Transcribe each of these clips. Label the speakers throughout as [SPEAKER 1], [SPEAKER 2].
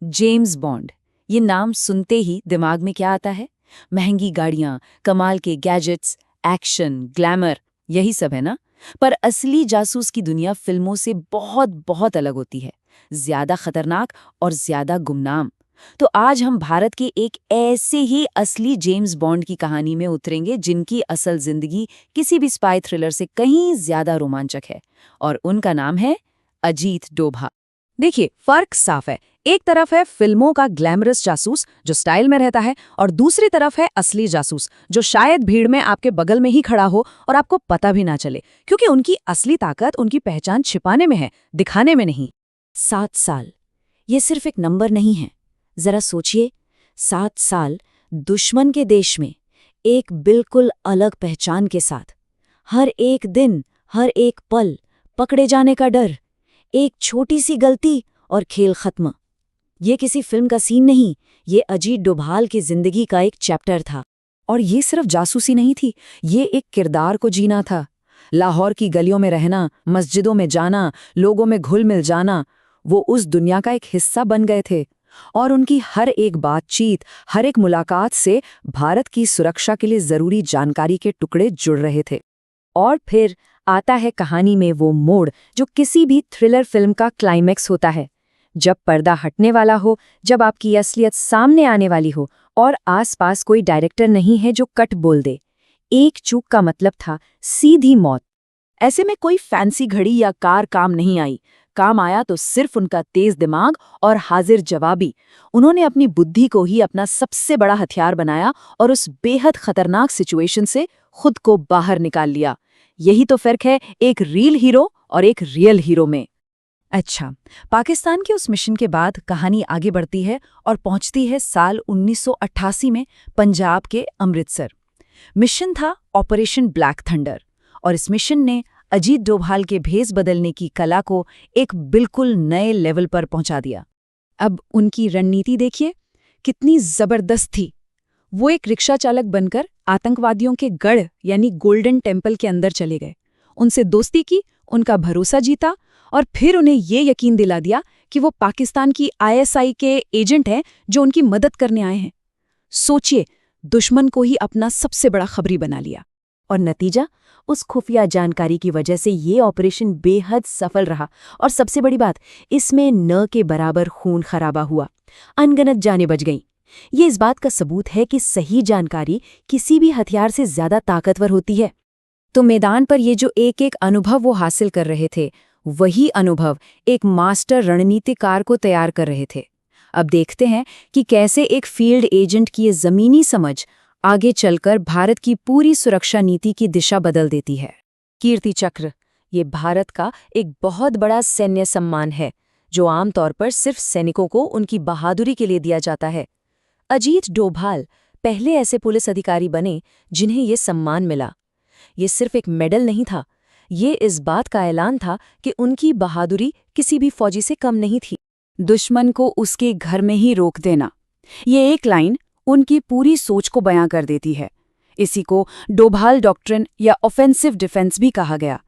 [SPEAKER 1] James bond, ये नाम सुनते ही दिमाग में क्या आता है? महंगी गाड़ियां, कमाल के गैजेट्स, एक्शन, ग्लैमर, यही सब है ना? पर असली जासूस की दुनिया फिल्मों से बहुत बहुत अलग होती है, ज्यादा खतरनाक और ज्यादा गुमनाम। तो आज हम भारत के एक ऐसे ही असली जेम्स बॉन्ड की कहानी में उतरेंगे जिनकी असल जिंदगी किसी भी स्पाई थ्रिलर से कहीं ज्यादा रोमांचक है, और उनका नाम है अजीत डोभाल।
[SPEAKER 2] देखिए, फर्क साफ है। एक तरफ है फिल्मों का ग्लैमरस जासूस जो स्टाइल में रहता है, और दूसरी तरफ है असली जासूस जो शायद भीड़ में आपके बगल में ही खड़ा हो और आपको पता भी ना चले, क्योंकि उनकी असली ताकत उनकी पहचान छिपाने में है, दिखाने में नहीं।
[SPEAKER 1] 7 साल, ये सिर्फ एक नंबर नहीं है। जरा सोचिए, 7 साल दुश्मन के देश में, एक बिल्कुल अलग पहचान के साथ। हर एक दिन, हर एक पल, पकड़े जाने का डर, एक छोटी सी गलती और खेल खत्म। ये किसी फिल्म का सीन नहीं, ये अजीत डोभाल की जिंदगी का एक चैप्टर था।
[SPEAKER 2] और ये सिर्फ जासूसी नहीं थी, ये एक किरदार को जीना था। लाहौर की गलियों में रहना, मस्जिदों में जाना, लोगों में घुल मिल जाना, वो उस दुनिया का एक हिस्सा बन गए थे। और उनकी हर एक बातचीत, हर एक मुलाकात से भारत की सुरक्षा के लिए जरूरी जानकारी के टुकड़े जुड़ रहे थे। और फिर आता है कहानी में वो मोड़ जो किसी भी थ्रिलर फिल्म का क्लाइमैक्स होता है। जब पर्दा हटने वाला हो, जब आपकी असलियत सामने आने वाली हो, और आसपास कोई डायरेक्टर नहीं है जो कट बोल दे। एक चूक का मतलब था सीधी मौत। ऐसे में कोई फैंसी घड़ी या कार काम नहीं आई। काम आया तो सिर्फ उनका तेज दिमाग और हाजिर जवाबी। उन्होंने अपनी बुद्धि को ही अपना सबसे बड़ा हथियार बनाया और उस बेहद खतरनाक सिचुएशन से खुद को बाहर निकाल लिया। यही तो फर्क है एक रियल हीरो और एक रियल हीरो में। अच्छा, पाकिस्तान के उस मिशन के बाद कहानी आगे बढ़ती है और पहुंचती है साल 1988 में पंजाब के अमृतसर। मिशन था ऑपरेशन ब्लैक थंडर, और इस मिशन ने अजीत डोभाल के भेस बदलने की कला को एक बिल्कुल नए लेवल पर पहुंचा दिया। अब उनकी रणनीति देखिए, कितनी जबरदस्त थी। वो एक रिक्शा चालक बनकर आतंकवादियों के गढ़ यानी गोल्डन टेम्पल के अंदर चले गए, उनसे दोस्ती की, उनका भरोसा जीता, और फिर उन्हें ये यकीन दिला दिया कि वो पाकिस्तान की आईएसआई के एजेंट हैं जो उनकी मदद करने आए हैं। सोचिए, दुश्मन को ही अपना सबसे बड़ा खबरी बना लिया। और नतीजा, उस खुफिया जानकारी की वजह से ये ऑपरेशन बेहद सफल रहा। और सबसे बड़ी बात, इसमें न के बराबर खून खराबा हुआ, अनगिनत जानें बच गईं। ये इस बात का सबूत है कि सही जानकारी किसी भी हथियार से ज्यादा ताकतवर होती है। तो मैदान पर ये जो एक एक अनुभव वो हासिल कर रहे थे, वही अनुभव एक मास्टर रणनीतिकार को तैयार कर रहे थे। अब देखते हैं कि कैसे एक फील्ड एजेंट की ये जमीनी समझ आगे चलकर भारत की पूरी सुरक्षा नीति की दिशा बदल देती है। कीर्ति चक्र, ये भारत का एक बहुत बड़ा सैन्य सम्मान है जो आमतौर पर सिर्फ सैनिकों को उनकी बहादुरी के लिए दिया जाता है। अजीत डोभाल पहले ऐसे पुलिस अधिकारी बने जिन्हें ये सम्मान मिला। ये सिर्फ एक मेडल नहीं था, ये इस बात का ऐलान था कि उनकी बहादुरी किसी भी फौजी से कम नहीं थी। दुश्मन को उसके घर में ही रोक देना, ये एक लाइन उनकी पूरी सोच को बयां कर देती है। इसी को डोभाल डॉक्ट्रिन या ऑफेंसिव डिफेंस भी कहा गया।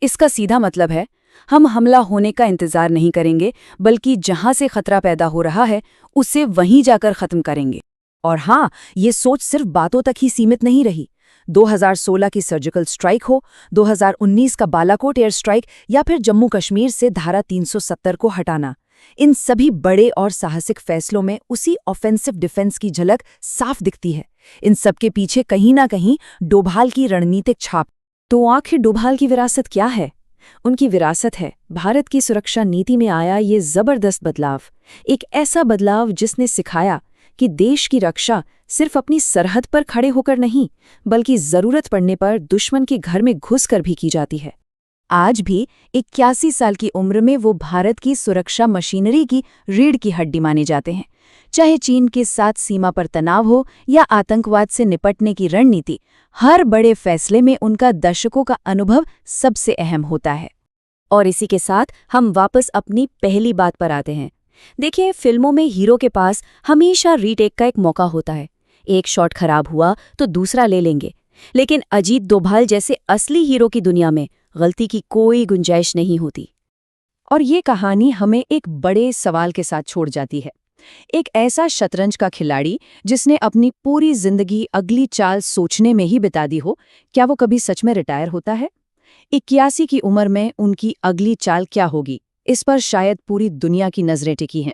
[SPEAKER 2] इसका सीधा मतलब है, हम हमला होने का इंतजार नहीं करेंगे, बल्कि जहां से खतरा पैदा हो रहा है उसे वहीं जाकर खत्म करेंगे। और हाँ, ये सोच सिर्फ बातों तक ही सीमित नहीं रही। 2016 की सर्जिकल स्ट्राइक हो, 2019 का बालाकोट एयर स्ट्राइक, या फिर जम्मू कश्मीर से धारा 370 को हटाना, इन सभी बड़े और साहसिक फैसलों में उसी ऑफेंसिव डिफेंस की झलक साफ दिखती है। इन सबके पीछे कहीं ना कहीं डोभाल की रणनीतिक छाप। तो आखिर डोभाल की विरासत क्या है? उनकी विरासत है भारत की सुरक्षा नीति में आया ये जबरदस्त बदलाव। एक ऐसा बदलाव जिसने सिखाया कि देश की रक्षा सिर्फ अपनी सरहद पर खड़े होकर नहीं, बल्कि जरूरत पड़ने पर दुश्मन के घर में घुसकर भी की जाती है। आज भी 81 साल की उम्र में वो भारत की सुरक्षा मशीनरी की रीढ़ की हड्डी माने जाते हैं। चाहे चीन के साथ सीमा पर तनाव हो या आतंकवाद से निपटने की रणनीति, हर बड़े फैसले में उनका दशकों का अनुभव सबसे अहम होता है। और इसी के साथ हम वापस अपनी पहली बात पर आते हैं। देखिए, फिल्मों में हीरो के पास हमेशा रीटेक का एक मौका होता है। एक शॉट खराब हुआ तो दूसरा ले लेंगे, लेकिन अजीत डोभाल जैसे असली हीरो की दुनिया में गलती की कोई गुंजाइश नहीं होती। और ये कहानी हमें एक बड़े सवाल के साथ छोड़ जाती है। एक ऐसा शतरंज का खिलाड़ी जिसने अपनी पूरी जिंदगी अगली चाल सोचने में ही बिता दी हो, क्या वो कभी सच में रिटायर होता है? 81 की उम्र में उनकी अगली चाल क्या होगी? इस पर शायद पूरी दुनिया की नजरें टिकी हैं।